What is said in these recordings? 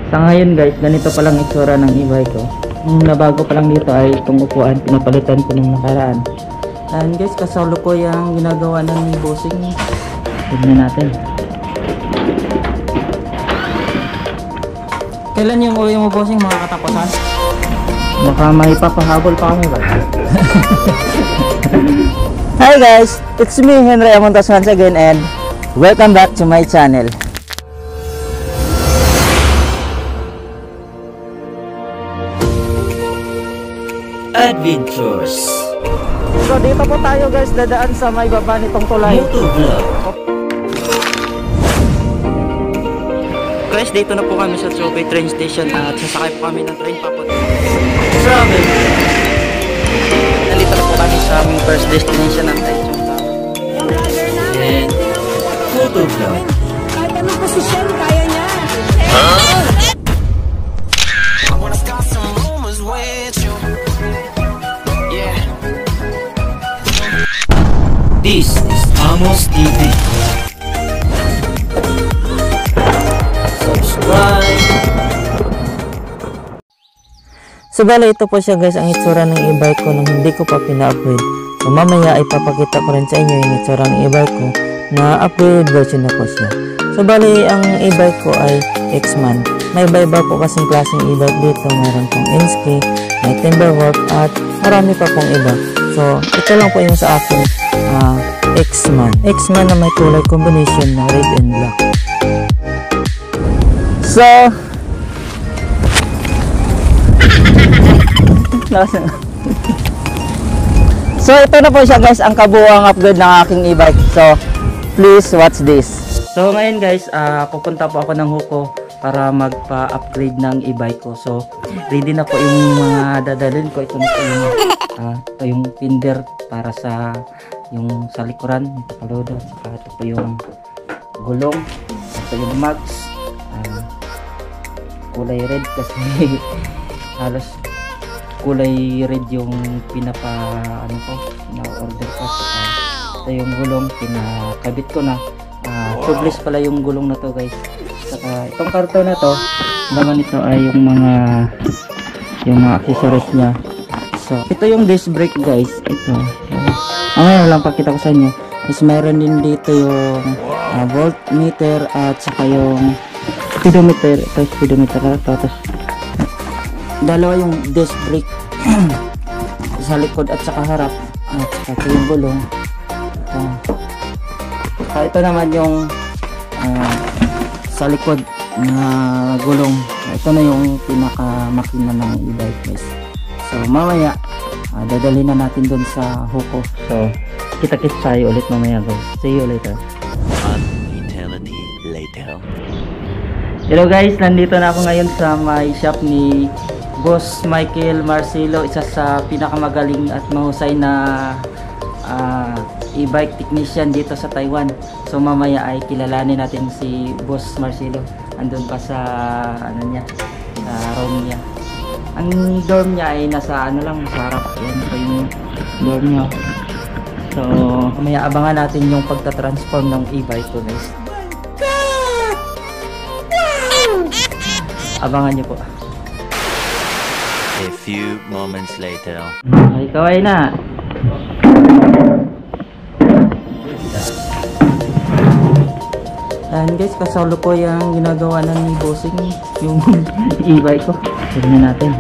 Sa ngayon guys, ganito pa lang itsura ng e-bike ko. Yung nabago pa lang dito ay itong upuan, pinapalitan ko nung nakaraan. And guys, kasalukuyang ginagawa ng bossing. Tignan natin. Kailan yung uwi mo bossing, mga katapusan? Baka may papahabol pa kami ba? Hi guys, it's me Henry Amontas once again and welcome back to my channel. Adventures. So dito po tayo guys, dadaan sa may baba nitong tulay. Motovlog. Guys, dito na po kami sa Subic train station at sasakay po kami ng train papunta Travel. Nandito na po kami sa aming first destination ng Taichung Town. And Motovlog. Kahit anong posisyon, kaya niya. This is Amos TV. Subscribe. So bala, ito po siya guys ang itsura ng e-bike ko nung hindi ko pa pina-upgrade. So mamaya ay papakita ko rin sa inyo yung itsura ng e-bike ko na upgrade version na po siya. So bali, ang e-bike ko ay X-Man. May iba-iba po kasing klaseng e-bike dito. Meron pong Inski, may Timberwolf at marami pa pong iba. So ito lang po yung sa akin X-Man. X-Man na may color combination na red and black. So ito na po siya guys, ang kabuuang upgrade ng aking e-bike. So please watch this. So ngayon guys, pupunta po ako ng Huko para magpa-upgrade ng e-bike ko. So ready na po yung mga dadalhin ko. Ito na po yung ito yung pinder para sa yung sa likuran, ito paludo, saka ito po yung gulong, ito yung mags, kulay red kasi halos kulay red yung pinapa na order ko. Ito yung gulong, pinakabit ko na. Tubeless pala yung gulong na to guys. Saka itong karton na to, naman ito ay yung mga accessories niya. So ito yung disc brake guys. Ito ngayon lang pakita ko sa inyo is mayroon din dito yung voltmeter at saka yung speedometer. Ito yung speedometer na ito. Tapos dalawa yung disc brake sa likod at saka harap at saka ito yung gulong. Ito naman yung sa likod na gulong. Ito na yung pinaka makina ng e-bike guys. So mamaya dadalhin na natin doon sa Huko. So kita-kits tayo ulit mamaya guys. See you later. An eternity later. Hello guys, nandito na ako ngayon sa may shop ni Boss Michael Marcelo, isa sa pinakamagaling at mahusay na e-bike technician dito sa Taiwan. So mamaya ay kilalanin natin si Boss Marcelo. Andun pa sa sa room niya. Ang dorm niya ay nasa lang, sa harap. Yan po yung dorm niya. So mamaya abangan natin yung pagta-transform ng e-bike ko guys. Abangan niyo po. A few moments later. Ay, kaway na. And guys, kasalo ko yung ginagawa ng bossing yung e-bike ko. Tignan natin.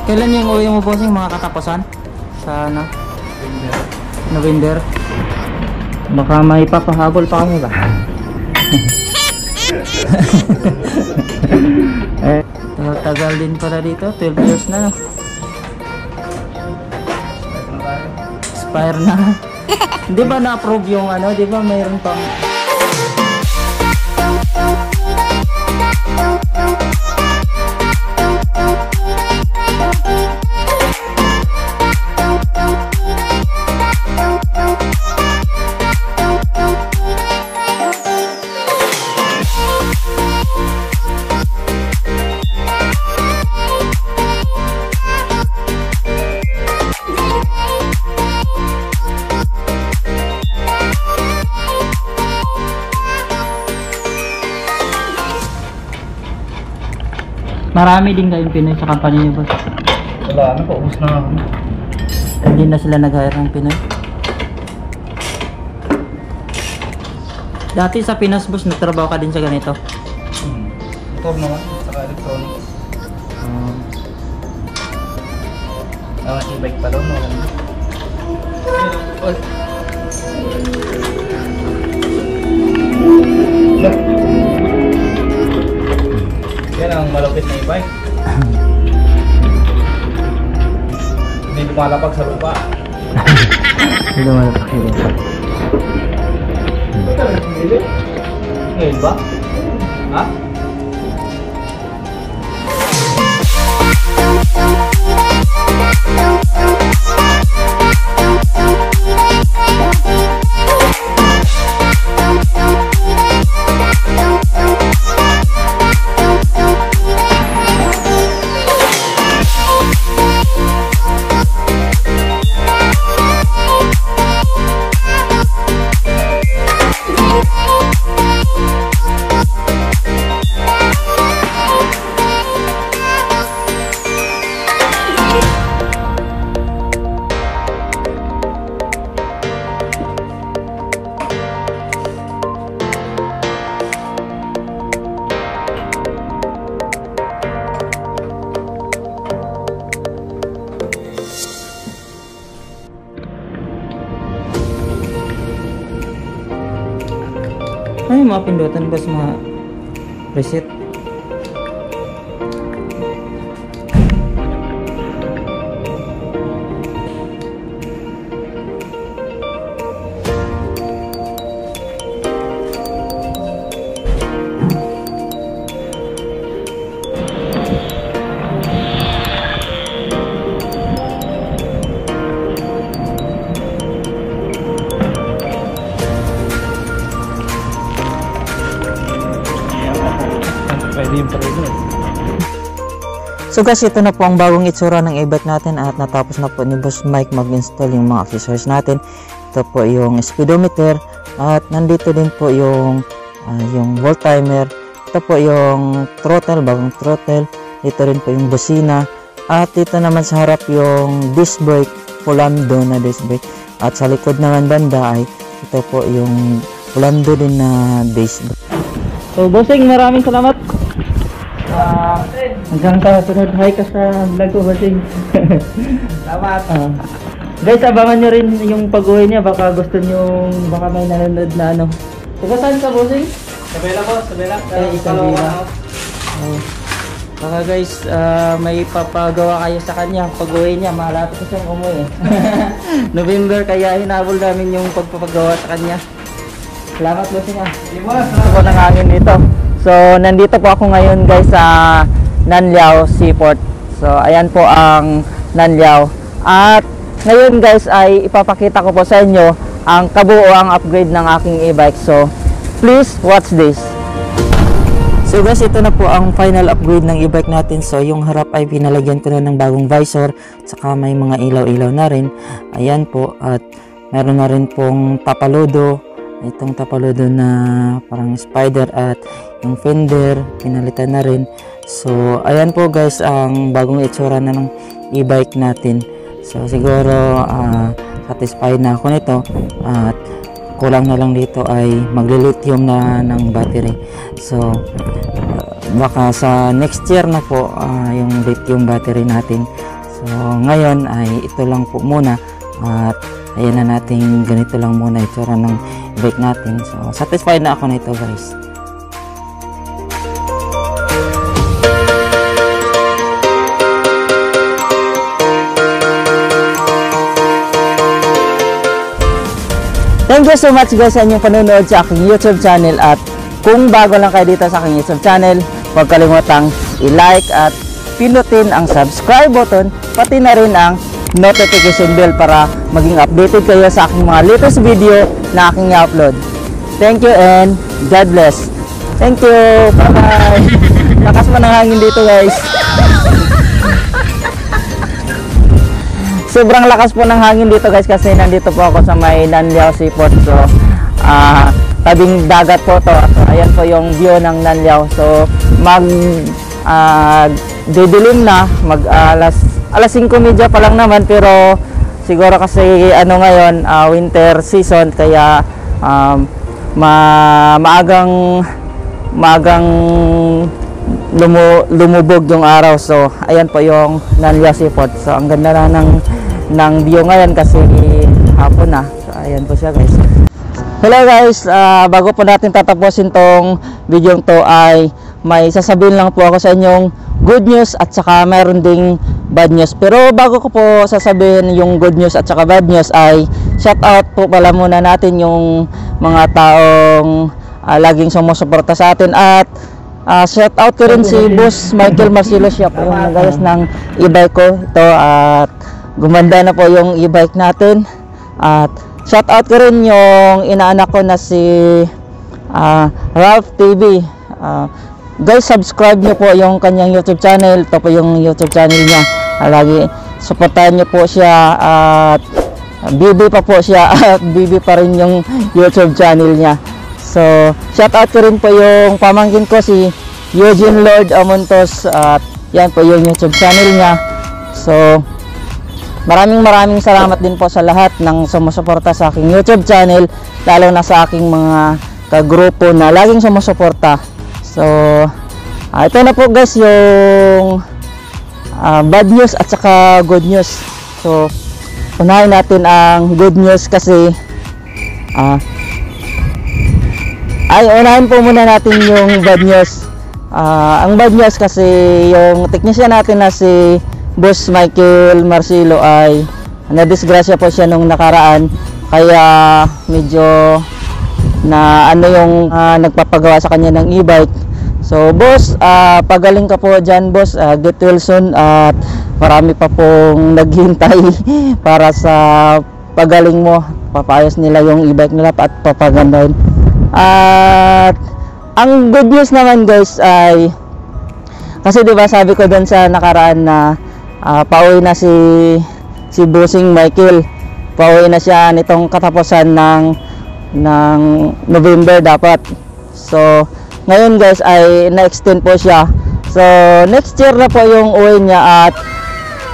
Kailan yung uwi mo bossing, mga katapusan? Sa November. Baka may papahabol pa kami ba? Tagal din pala dito, 12 years na. Expire na. Di ba na-approve yung di ba mayroon pang Marami din kayong Pinoy sa company niyo, boss. Wala na po, ubus na ako. Hindi na sila nag-hire ng Pinoy. Dati sa Pinas, boss, nagtrabaho ka din sa ganito. Motor naman, saka electronics. E-bike pa daw, no? Yan ang malupit na e-bike. Hindi lumalapag sa lupa. Hindi naman napakita. Ngayon ba? Ha? Ano yung mga pindutan, boss, mga reset? Pwede yung preno. So guys, ito na po ang bagong itsura ng e-bike natin at natapos na po ni Boss Mike mag-install yung mga accessories natin. Ito po yung speedometer at nandito din po yung wall timer. Ito po yung throttle, bagong throttle. Dito rin po yung busina. At dito naman sa harap yung disc brake, Polando na disc brake. At sa likod naman banda ay ito po yung Polando din na disc brake. So bossing, maraming salamat. Hanggang sa sunod, hi ka sa vlog ko, bossing. Salamat. Guys, abangan nyo rin yung pag-uwi niya. Baka gusto nyo, baka may nanonood na ano. Taga saan ka, bossing? Sabela po, sabela. Isabela. Baka guys, may papagawa kayo sa kanya. Pag-uwi niya, malapit na siyang umuwi. November, kaya hinabol namin yung pagpapagawa sa kanya. Salamat, bossing. Gusto ko ng hangin dito. So, nandito po ako ngayon guys sa Nanliao Seaport. So, ayan po ang Nanliao. At ngayon guys ay ipapakita ko po sa inyo ang kabuoang upgrade ng aking e-bike. So, please watch this. So guys, ito na po ang final upgrade ng e-bike natin. So, yung harap ay pinalagyan ko na ng bagong visor. Saka may mga ilaw-ilaw na rin. Ayan po. At meron na rin pong tapalodo. Itong tapalodo na parang spider at yung fender pinalitan na rin. So ayan po guys ang bagong itsura na ng e-bike natin. So siguro satisfied na ako nito at kulang na lang dito ay magli-lithium na ng battery. So baka sa next year na po yung lithium battery natin. So ngayon ay ito lang po muna at ayan na natin, ganito lang muna itsura ng bike natin. So satisfied na ako nito guys. Thank you so much guys sa inyong panonood sa aking YouTube channel. At kung bago lang kayo dito sa aking YouTube channel, huwag kalimutang i-like at pinutin ang subscribe button, pati na rin ang notification bell para maging updated kayo sa aking mga latest video na aking i-upload. Thank you and God bless. Thank you. Bye-bye. Lakas pa ng hangin dito guys. Sobrang lakas po ng hangin dito guys kasi nandito po ako sa may Nanliao Seaport. So, tabing dagat po to. So, ayan po yung view ng Nanliao. So, didilim na, alas 5:30 pa lang naman, pero siguro kasi ano ngayon, winter season, kaya maagang lumubog yung araw. So ayan po yung Nalya Seaport. So ang ganda na ng view ngayon kasi hapon na. So ayan po siya, guys. Hello guys, bago po natin tatapusin tong video to ay may sasabihin lang po ako sa inyong good news at saka mayroon ding bad news. Pero bago ko po sasabihin yung good news at saka bad news ay shout out po pala muna natin yung mga taong laging sumusuporta sa atin, at shout out ko rin si Boss Michael Marcelo. Siya po yung nagayos ng e-bike ko ito, at gumanda na po yung e-bike natin. At shout out ko rin yung inaanak ko na si Ralph TV. Guys, subscribe nyo po yung kanyang YouTube channel. Ito po yung YouTube channel niya. Lagi supportahan nyo po siya, at BB pa po siya at BB pa rin yung YouTube channel niya. So shout out ko rin po yung pamangkin ko si Eugene Lord Amontos, at yan po yung YouTube channel niya. So maraming salamat din po sa lahat ng sumusuporta sa aking YouTube channel, lalo na sa aking mga kagrupo na laging sumusuporta. So ito na po guys yung bad news at saka good news. So unahin natin ang good news kasi unahin po muna natin yung bad news. Ang bad news kasi yung technician natin na si Boss Michael Marcelo ay nadisgrasya po siya nung nakaraan, kaya medyo na yung nagpapagawa sa kanya ng e-bike. So boss, pagaling ka po dyan boss, get well soon, at marami pa pong naghintay para sa pagaling mo. Papayos nila yung e-bike nila at papagandahin. At ang good news naman guys ay kasi diba sabi ko doon sa nakaraan na pauwi na si Bossing Michael, pauwi na siya nitong katapusan ng November dapat. So ngayon guys ay na-extend po siya. So next year na po yung uwi niya, at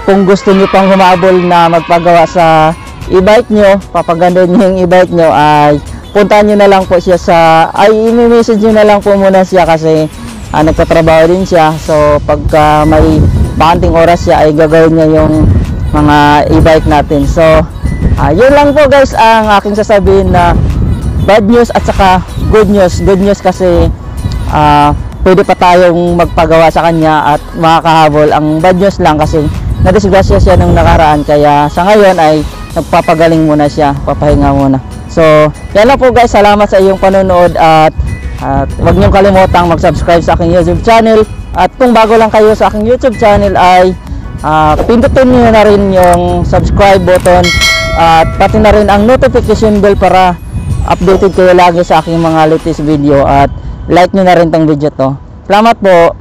kung gusto niyo pang humabol na magpagawa sa e-bike niyo, papagandahin niyo yung e-bike niyo, ay puntahan niyo na lang po siya i-message niyo na lang po muna siya kasi nagtatrabaho din siya. So pagka may bakanting oras siya ay gagawin niya yung mga e-bike natin. So yun lang po guys ang aking sasabihin na bad news at saka good news. Good news kasi pwede pa tayong magpagawa sa kanya at makakahabol. Ang bad news lang kasi nadisgrasya siya nung nakaraan, kaya sa ngayon ay nagpapagaling muna siya, papahinga muna. So yan lang po guys, salamat sa iyong panonood, at huwag niyong kalimutang mag-subscribe sa aking YouTube channel. At kung bago lang kayo sa aking YouTube channel ay pindutin niyo na rin yung subscribe button, at pati na rin ang notification bell para updated kayo lagi sa aking mga latest video, at like nyo na rin tong video to. Salamat po.